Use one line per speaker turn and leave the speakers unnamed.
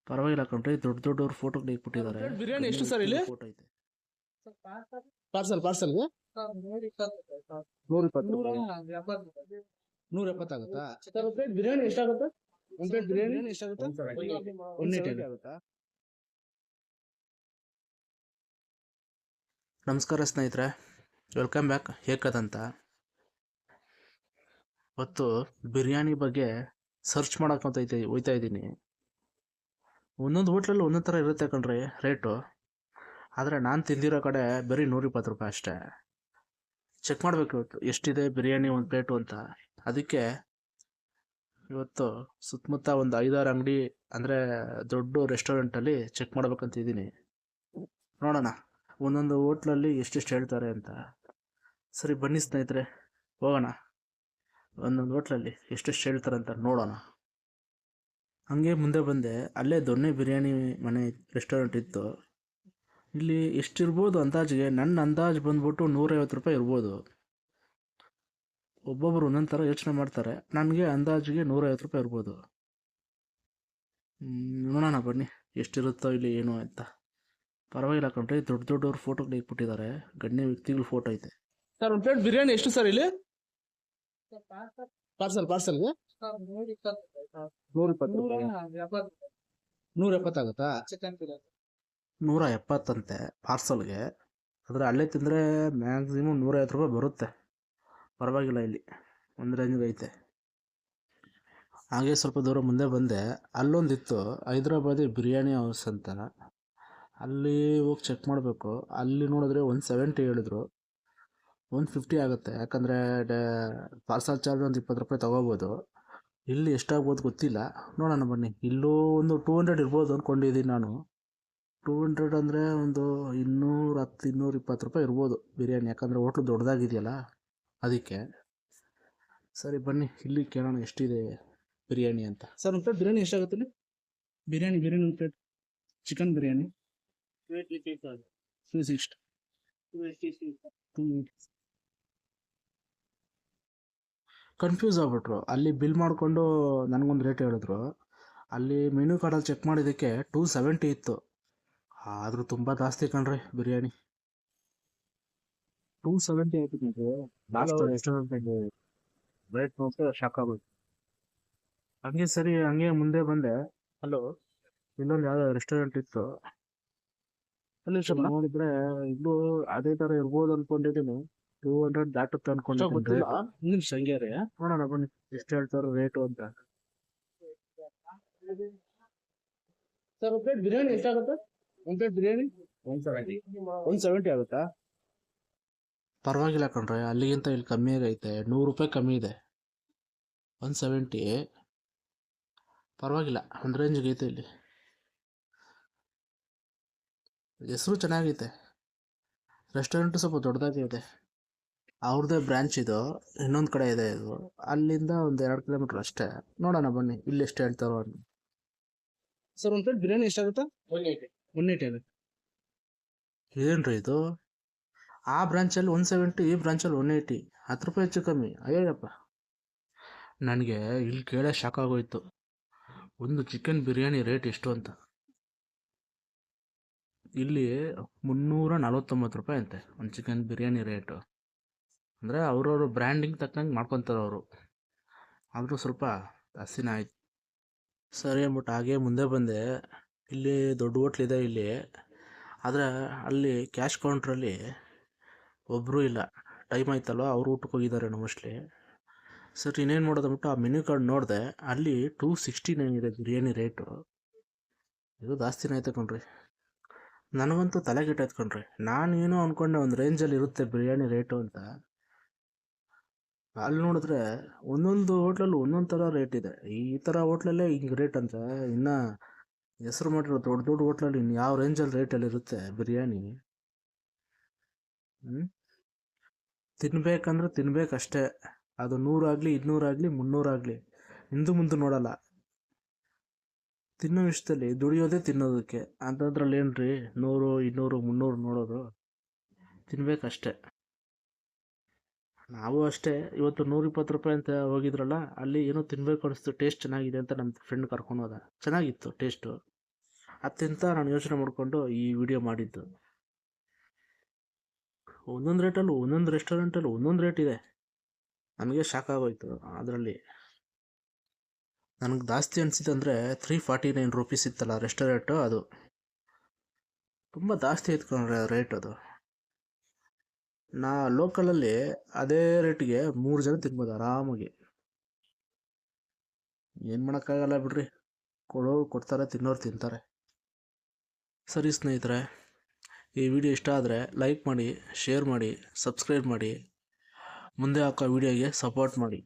ಪರವಾಗಿಲ್ಲ ಕಣ್ರಿ, ದೊಡ್ಡ ದೊಡ್ಡವ್ರ ಫೋಟೋ ಇಟ್ಬಿಟ್ಟಿದ್ದಾರೆ.
ಬಿರಿಯಾನಿ ಎಷ್ಟು ಸರ್ ಇಲ್ಲಿ?
ಫೋಟೋ ಐತೆ.
ಪಾರ್ಸಲ್ಗೆ 120 170 ಆಗುತ್ತಾ ಸರ್? ಒಂದು ಪ್ಲೇಟ್ ಬಿರಿಯಾನಿ ಎಷ್ಟಾಗುತ್ತೆ? ಒಂದು ಪ್ಲೇಟ್ ಬಿರಿಯಾನಿ ಎಷ್ಟಾಗುತ್ತೆ? 180 ಆಗುತ್ತಾ?
ನಮಸ್ಕಾರ ಸ್ನೇಹಿತರೆ, ವೆಲ್ಕಮ್ ಬ್ಯಾಕ್. ಹೇಗದಂತ ಇವತ್ತು ಬಿರಿಯಾನಿ ಬಗ್ಗೆ ಸರ್ಚ್ ಮಾಡಕ್ಕೆ ಹೋಯ್ತಾ ಇದ್ದೀನಿ. ಒಂದೊಂದು ಹೋಟ್ಲಲ್ಲಿ ಒಂದೊಂದು ಥರ ಇರುತ್ತೆ ಕಣ್ರಿ ರೇಟು. ಆದರೆ ನಾನು ತಿಂದಿರೋ ಕಡೆ ಬರೀ 120 ರೂಪಾಯಿ ಅಷ್ಟೇ. ಚೆಕ್ ಮಾಡಬೇಕು ಇವತ್ತು ಎಷ್ಟಿದೆ ಬಿರಿಯಾನಿ ಒಂದು ಪ್ಲೇಟು ಅಂತ. ಅದಕ್ಕೆ ಇವತ್ತು ಸುತ್ತಮುತ್ತ ಒಂದು 5-6 ಅಂಗಡಿ ಅಂದರೆ ದೊಡ್ಡ ರೆಸ್ಟೋರೆಂಟಲ್ಲಿ ಚೆಕ್ ಮಾಡ್ಬೇಕಂತಿದ್ದೀನಿ. ನೋಡೋಣ ಒಂದೊಂದು ಹೋಟ್ಲಲ್ಲಿ ಎಷ್ಟೆಷ್ಟು ಹೇಳ್ತಾರೆ ಅಂತ. ಸರಿ ಬನ್ನಿ ಸ್ನೇಹಿತರೆ, ಹೋಗೋಣ ಒಂದೊಂದು ಹೋಟ್ಲಲ್ಲಿ ಎಷ್ಟೆಷ್ಟು ಹೇಳ್ತಾರೆ ಅಂತ ನೋಡೋಣ. ಹಂಗೆ ಮುಂದೆ ಬಂದೆ, ಅಲ್ಲೇ ದೊನ್ನೆ ಬಿರಿಯಾನಿ ಮನೆ ರೆಸ್ಟೋರೆಂಟ್ ಇತ್ತು. ಇಲ್ಲಿ ಎಷ್ಟಿರ್ಬೋದು ಅಂದಾಜಿಗೆ? ನನ್ನ ಅಂದಾಜು ಬಂದ್ಬಿಟ್ಟು 150 ರೂಪಾಯಿ ಇರ್ಬೋದು. ಒಬ್ಬೊಬ್ಬರು ಒಂದೊಂದು ಥರ ಯೋಚನೆ ಮಾಡ್ತಾರೆ. ನನಗೆ ಅಂದಾಜಿಗೆ 150 ರೂಪಾಯಿ ಇರ್ಬೋದು. ನೋಡೋಣ ಬನ್ನಿ ಎಷ್ಟಿರುತ್ತೋ ಇಲ್ಲಿ ಏನು ಅಂತ. ಪರವಾಗಿಲ್ಲ ಕಣ್ರಿ, ದೊಡ್ಡ ದೊಡ್ಡವ್ರ ಫೋಟೋಗಳು ಇಟ್ಬಿಟ್ಟಿದ್ದಾರೆ. ಗಣ್ಯ ವ್ಯಕ್ತಿಗಳ ಫೋಟೋ ಐತೆ.
ಸರ್ ಒಂದು ಪ್ಲೇಟ್ ಬಿರಿಯಾನಿ ಎಷ್ಟು ಸರ್ ಇಲ್ಲಿ? ಪಾರ್ಸಲ್ಗೆ 120 ಆಗುತ್ತಾ?
170 ಅಂತೆ ಪಾರ್ಸಲ್ಗೆ. ಆದರೆ ಅಲ್ಲೇ ತಿಂದರೆ ಮ್ಯಾಕ್ಸಿಮಮ್ 150 ರೂಪಾಯಿ ಬರುತ್ತೆ. ಪರವಾಗಿಲ್ಲ, ಇಲ್ಲಿ ಒಂದು ರೇಂಜ್ಗೆ ಐತೆ. ಹಾಗೆ ಸ್ವಲ್ಪ ದೂರ ಮುಂದೆ ಬಂದೆ, ಅಲ್ಲೊಂದಿತ್ತು ಹೈದ್ರಾಬಾದಿ ಬಿರಿಯಾನಿ ಹೌಸ್ ಅಂತ. ಅಲ್ಲಿ ಹೋಗಿ ಚೆಕ್ ಮಾಡಬೇಕು. ಅಲ್ಲಿ ನೋಡಿದ್ರೆ 170 ಹೇಳಿದ್ರು. 150 ಆಗುತ್ತೆ, ಯಾಕಂದರೆ ಪಾರ್ಸಲ್ ಚಾರ್ಜ್ ಒಂದು 20 ರೂಪಾಯಿ ತೊಗೋಬೋದು. ಇಲ್ಲಿ ಎಷ್ಟಾಗ್ಬೋದು ಗೊತ್ತಿಲ್ಲ, ನೋಡೋಣ ಬನ್ನಿ. ಇಲ್ಲೂ ಒಂದು 200 ಇರ್ಬೋದು ಅಂದ್ಕೊಂಡಿದ್ದೀನಿ ನಾನು. 200 ಅಂದರೆ ಒಂದು 210-220 ರೂಪಾಯಿ ಇರ್ಬೋದು ಬಿರಿಯಾನಿ, ಯಾಕಂದರೆ ಹೋಟ್ಲು ದೊಡ್ಡದಾಗಿದೆಯಲ್ಲ ಅದಕ್ಕೆ. ಸರಿ ಬನ್ನಿ ಇಲ್ಲಿ ಕೇಳೋಣ ಎಷ್ಟಿದೆ ಬಿರಿಯಾನಿ ಅಂತ.
ಸರ್ ಒಂದು ಪ್ಲೇಟ್ ಬಿರಿಯಾನಿ ಎಷ್ಟಾಗುತ್ತೆ ಇಲ್ಲಿ? ಬಿರಿಯಾನಿ ಒಂದು ಪ್ಲೇಟ್ ಚಿಕನ್ ಬಿರಿಯಾನಿ 360
ಕನ್ಫ್ಯೂಸ್ ಆಗ್ಬಿಟ್ರು. ಅಲ್ಲಿ ಬಿಲ್ ಮಾಡಿಕೊಂಡು ನನಗೊಂದು ರೇಟ್ ಹೇಳಿದ್ರು. ಅಲ್ಲಿ ಮೆನು ಕಾರ್ಡಲ್ಲಿ ಚೆಕ್ ಮಾಡಿದ್ದಕ್ಕೆ 270 ಇತ್ತು. ಆದರೂ ತುಂಬ ಜಾಸ್ತಿ ಕಣ್ರಿ ಬಿರಿಯಾನಿ. 270 ಆಯ್ತು ಕಣ್ರಿ. ಲಾಸ್ಟ್ ರೆಸ್ಟೋರೆಂಟ್ ರೇಟ್ ನೋಡಿದ್ರೆ ಶಾಕ್ ಆಗೋಯ್ತು. ಹಂಗೆ ಸರಿ ಹಂಗೆ ಮುಂದೆ ಬಂದೆ. ಹಲೋ, ಇನ್ನೊಂದು ಯಾವುದೋ ರೆಸ್ಟೋರೆಂಟ್ ಇತ್ತು. ಅಲ್ಲಿ ನೋಡಿದ್ರೆ ಇಲ್ಲೂ ಅದೇ ಥರ ಇರ್ಬೋದು ಅಂದ್ಕೊಂಡಿದ್ದೀನಿ. 200 ದಾಟುತ್ತೆ ಅನ್ಕೊಂಡಿದ್ದೀನಿ.
ಹಂಗೆ
ನೋಡೋಣ ಬನ್ನಿ ಎಷ್ಟು ಹೇಳ್ತಾರೋ ರೇಟು ಅಂತ.
ಸರ್ ಒಂದು ಪ್ಲೇಟ್ ಬಿರಿಯಾನಿ ಎಷ್ಟಾಗುತ್ತೆ? ಒಂದು ಪ್ಲೇಟ್ ಬಿರಿಯಾನಿ 170 ಆಗುತ್ತಾ?
ಪರವಾಗಿಲ್ಲ ಕಣ್ರೆ, ಅಲ್ಲಿಗಿಂತ ಇಲ್ಲಿ ಕಮ್ಮಿ ಐತೆ. 100 ರೂಪಾಯಿ ಕಮ್ಮಿ ಇದೆ. 170 ಪರವಾಗಿಲ್ಲ, ಒಂದು ರೇಂಜಿಗೆ ಐತೆ. ಇಲ್ಲಿ ಹೆಸರು ಚೆನ್ನಾಗೈತೆ. ರೆಸ್ಟೋರೆಂಟು ಸ್ವಲ್ಪ ದೊಡ್ಡದಾಗಿ ಇದೆ. ಅವ್ರದ್ದೇ ಬ್ರ್ಯಾಂಚ್ ಇದು, ಇನ್ನೊಂದು ಕಡೆ ಇದೆ ಇದು. ಅಲ್ಲಿಂದ ಒಂದು 2 ಕಿಲೋಮೀಟ್ರ್ ಅಷ್ಟೇ. ನೋಡೋಣ ಬನ್ನಿ ಇಲ್ಲಿ ಎಷ್ಟು ಹೇಳ್ತಾರೋ ಅಂತ.
ಸರ್ ಒಂದು ಪ್ಲೇಟ್ ಬಿರಿಯಾನಿ ಎಷ್ಟಾಗುತ್ತೆ? 180 ಆಗುತ್ತೆ.
ಏನ್ರಿ ಇದು? ಆ ಬ್ರಾಂಚಲ್ಲಿ 170, ಈ ಬ್ರಾಂಚಲ್ಲಿ 180, 10 ರೂಪಾಯಿ ಹೆಚ್ಚು ಕಮ್ಮಿ. ಅಯ್ಯಪ್ಪ, ನನಗೆ ಇಲ್ಲಿ ಕೇಳೇ ಶಾಕ್ ಆಗೋಯ್ತು. ಒಂದು ಚಿಕನ್ ಬಿರಿಯಾನಿ ರೇಟ್ ಎಷ್ಟು ಅಂತ. ಇಲ್ಲಿ 349 ರೂಪಾಯಿ ಅಂತೆ ಒಂದು ಚಿಕನ್ ಬಿರಿಯಾನಿ ರೇಟು. ಅಂದರೆ ಅವ್ರವ್ರ ಬ್ರ್ಯಾಂಡಿಂಗ್ ತಕ್ಕಂಗೆ ಮಾಡ್ಕೊತಾರೆ ಅವರು. ಆದರೂ ಸ್ವಲ್ಪ ಜಾಸ್ತಿನೇ ಆಯ್ತು. ಸರಿ ಅಂದ್ಬಿಟ್ಟು ಹಾಗೆ ಮುಂದೆ ಬಂದೆ. ಇಲ್ಲಿ ದೊಡ್ಡ ಹೋಟ್ಲಿದೆ ಇಲ್ಲಿ. ಆದರೆ ಅಲ್ಲಿ ಕ್ಯಾಶ್ ಕೌಂಟ್ರಲ್ಲಿ ಒಬ್ಬರು ಇಲ್ಲ. ಟೈಮ್ ಆಯ್ತಲ್ವ, ಅವ್ರು ಊಟಕ್ಕೆ ಹೋಗಿದ್ದಾರೆ ಮೋಸ್ಟ್ಲಿ. ಸರಿ ಇನ್ನೇನು ಮಾಡೋದು ಅಂದ್ಬಿಟ್ಟು ಆ ಮೆನ್ಯೂ ಕಾರ್ಡ್ ನೋಡಿದೆ. ಅಲ್ಲಿ 269 ಇದೆ ಬಿರಿಯಾನಿ ರೇಟು. ಇದು ಜಾಸ್ತಿನೇ ಆಯ್ತು ಕಣ್ರಿ. ನನಗಂತೂ ತಲೆಗೆಟ್ಟಾಯ್ತು ಕಣ್ರಿ. ನಾನೇನೋ ಅಂದ್ಕೊಂಡೆ ಒಂದು ರೇಂಜಲ್ಲಿ ಇರುತ್ತೆ ಬಿರಿಯಾನಿ ರೇಟು ಅಂತ. ಅಲ್ಲಿ ನೋಡಿದ್ರೆ ಒಂದೊಂದು ಹೋಟ್ಲಲ್ಲಿ ಒಂದೊಂದು ಥರ ರೇಟ್ ಇದೆ. ಈ ಥರ ಹೋಟ್ಲಲ್ಲೇ ಹಿಂಗೆ ರೇಟ್ ಅಂತ, ಇನ್ನು ಹೆಸರು ಮಾಡಿರೋ ದೊಡ್ಡ ದೊಡ್ಡ ಹೋಟ್ಲಲ್ಲಿ ಇನ್ನು ಯಾವ ರೇಂಜಲ್ಲಿ ರೇಟಲ್ಲಿ ಇರುತ್ತೆ ಬಿರಿಯಾನಿ. ತಿನ್ಬೇಕಂದ್ರೆ ತಿನ್ಬೇಕಷ್ಟೇ. ಅದು 100 ಆಗಲಿ 200 ಆಗಲಿ 300 ಆಗಲಿ ಹಿಂದೆ ಮುಂದೆ ನೋಡಲ್ಲ. ತಿನ್ನೋ ಇಷ್ಟದಲ್ಲಿ ದುಡಿಯೋದೇ ತಿನ್ನೋದಕ್ಕೆ. ಅಂಥದ್ರಲ್ಲಿ ಏನ್ರಿ 100, 200, 300 ನೋಡೋದು? ತಿನ್ಬೇಕಷ್ಟೇ. ನಾವು ಅಷ್ಟೇ. ಇವತ್ತು 120 ರೂಪಾಯಿ ಅಂತ ಹೋಗಿದ್ರಲ್ಲ, ಅಲ್ಲಿ ಏನೋ ತಿನ್ಬೇಕು ಅನಿಸ್ತು. ಟೇಸ್ಟ್ ಚೆನ್ನಾಗಿದೆ ಅಂತ ನಮ್ಮ ಫ್ರೆಂಡ್ ಕರ್ಕೊಂಡು ಹೋದ. ಚೆನ್ನಾಗಿತ್ತು ಟೇಸ್ಟು. ಅತ್ಯಂತ ನಾನು ಯೋಚನೆ ಮಾಡಿಕೊಂಡು ಈ ವಿಡಿಯೋ ಮಾಡಿದ್ದು. ಒಂದೊಂದು ರೇಟಲ್ಲೂ ಒಂದೊಂದು ರೆಸ್ಟೋರೆಂಟಲ್ಲೂ ಒಂದೊಂದು ರೇಟ್ ಇದೆ. ನನಗೆ ಶಾಕ್ ಆಗೋಯ್ತು. ಅದರಲ್ಲಿ ನನಗೆ ಜಾಸ್ತಿ ಅನಿಸಿದಂದರೆ 349 ರುಪೀಸ್ ಇತ್ತಲ್ಲ ರೆಸ್ಟೋರೆಂಟು, ಅದು ತುಂಬ ಜಾಸ್ತಿ ಇತ್ಕೊಂಡ್ರೆ ರೇಟ್. ಅದು ನಾ ಲೋಕಲಲ್ಲಿ ಅದೇ ರೇಟಿಗೆ 3 ಜನ ತಿನ್ಬೋದು ಆರಾಮಾಗಿ. ಏನು ಮಾಡೋಕ್ಕಾಗಲ್ಲ ಬಿಡ್ರಿ, ಕೊಡೋರು ಕೊಡ್ತಾರೆ, ತಿನ್ನೋರು ತಿಂತಾರೆ. ಸರಿ ಸ್ನೇಹಿತರೆ, ಈ ವಿಡಿಯೋ ಇಷ್ಟ ಆದರೆ ಲೈಕ್ ಮಾಡಿ, ಶೇರ್ ಮಾಡಿ, ಸಬ್ಸ್ಕ್ರೈಬ್ ಮಾಡಿ, ಮುಂದೆ ಹಾಕೋ ವಿಡಿಯೋಗೆ ಸಪೋರ್ಟ್ ಮಾಡಿ.